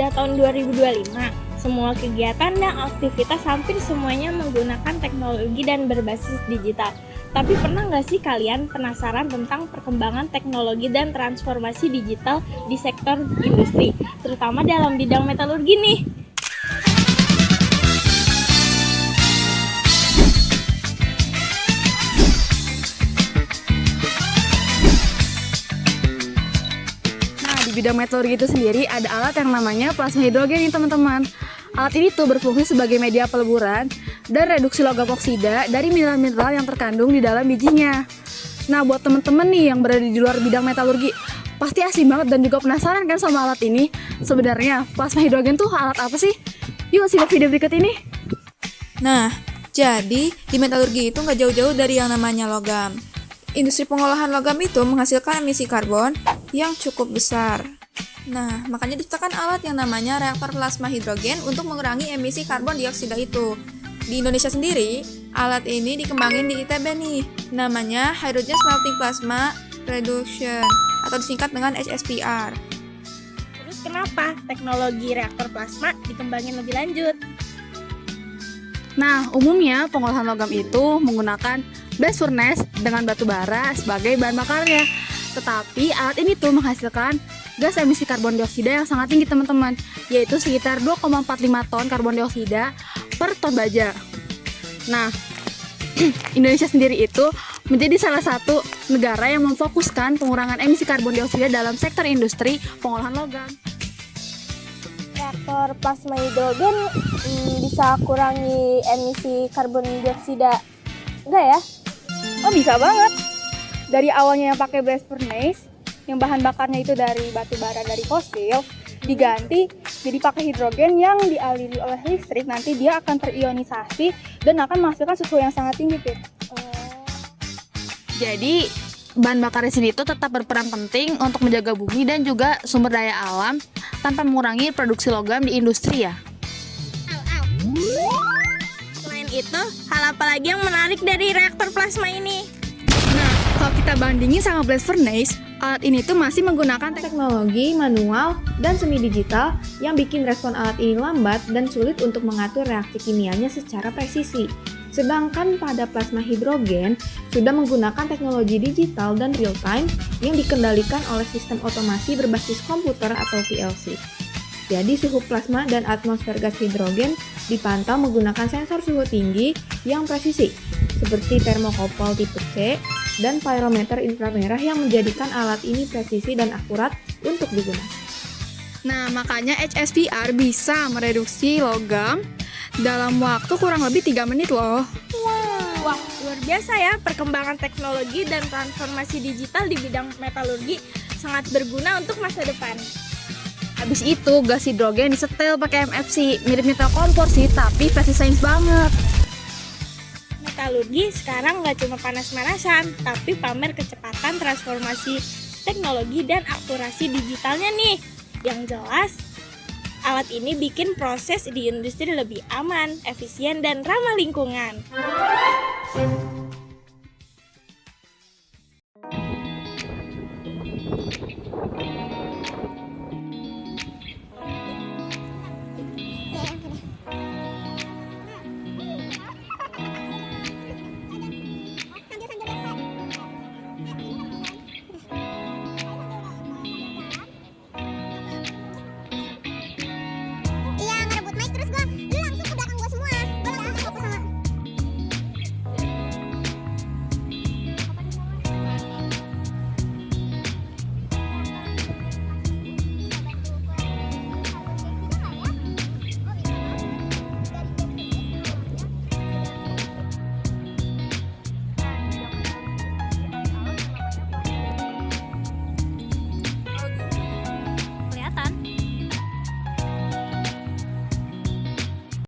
sudah tahun 2025, semua kegiatan dan aktivitas hampir semuanya menggunakan teknologi dan berbasis digital. Tapi pernah nggak sih kalian penasaran tentang perkembangan teknologi dan transformasi digital di sektor industri, terutama dalam bidang metalurgi nih? Nah, di bidang metalurgi itu sendiri ada alat yang namanya plasma hidrogen nih teman-teman. Alat ini tuh berfungsi sebagai media peleburan dan reduksi logam oksida dari mineral-mineral yang terkandung di dalam bijinya. Nah, buat teman-teman nih yang berada di luar bidang metalurgi, pasti asing banget dan juga penasaran kan sama alat ini. Sebenarnya plasma hidrogen tuh alat apa sih? Yuk simak video berikut ini. Nah, jadi di metalurgi itu nggak jauh-jauh dari yang namanya logam. Industri pengolahan logam itu menghasilkan emisi karbon yang cukup besar. Nah, makanya diciptakan alat yang namanya reaktor plasma hidrogen untuk mengurangi emisi karbon dioksida itu. Di Indonesia sendiri, alat ini dikembangin di ITB nih, namanya Hydrogen Smelting Plasma Reduction atau disingkat dengan HSPR. Terus kenapa teknologi reaktor plasma dikembangin lebih lanjut? Nah, umumnya pengolahan logam itu menggunakan blast furnace dengan batu bara sebagai bahan bakarnya. Tetapi alat ini tuh menghasilkan gas emisi karbon dioksida yang sangat tinggi teman-teman, yaitu sekitar 2,45 ton karbon dioksida per ton baja. Nah, Indonesia sendiri itu menjadi salah satu negara yang memfokuskan pengurangan emisi karbon dioksida dalam sektor industri pengolahan logam. Reaktor plasma hidrogen bisa kurangi emisi karbon dioksida, enggak ya? Oh, bisa banget. Dari awalnya yang pakai blast furnace, yang bahan bakarnya itu dari batu bara dari fosil, diganti jadi pakai hidrogen yang dialiri oleh listrik, nanti dia akan terionisasi dan akan menghasilkan suhu yang sangat tinggi, Pit. Jadi, bahan bakar di sini itu tetap berperan penting untuk menjaga bumi dan juga sumber daya alam tanpa mengurangi produksi logam di industri ya. Selain itu, hal apa lagi yang menarik dari reaktor plasma ini? Nah, kalau kita bandingin sama blast furnace, alat ini tuh masih menggunakan Teknologi manual dan semi digital yang bikin respon alat ini lambat dan sulit untuk mengatur reaksi kimianya secara presisi. Sedangkan pada plasma hidrogen sudah menggunakan teknologi digital dan real time yang dikendalikan oleh sistem otomasi berbasis komputer atau PLC. Jadi suhu plasma dan atmosfer gas hidrogen dipantau menggunakan sensor suhu tinggi yang presisi seperti termokopol tipe C dan pyrometer inframerah yang menjadikan alat ini presisi dan akurat untuk digunakan. Nah, makanya HSPR bisa mereduksi logam dalam waktu kurang lebih 3 menit loh. Wah, luar biasa ya perkembangan teknologi dan transformasi digital di bidang metalurgi sangat berguna untuk masa depan. Habis itu, gas hidrogen disetel pakai MFC, mirip metal kompor sih, tapi versi sains banget. Metalurgi sekarang nggak cuma panas-panasan, tapi pamer kecepatan transformasi teknologi dan akurasi digitalnya nih. Yang jelas, alat ini bikin proses di industri lebih aman, efisien, dan ramah lingkungan.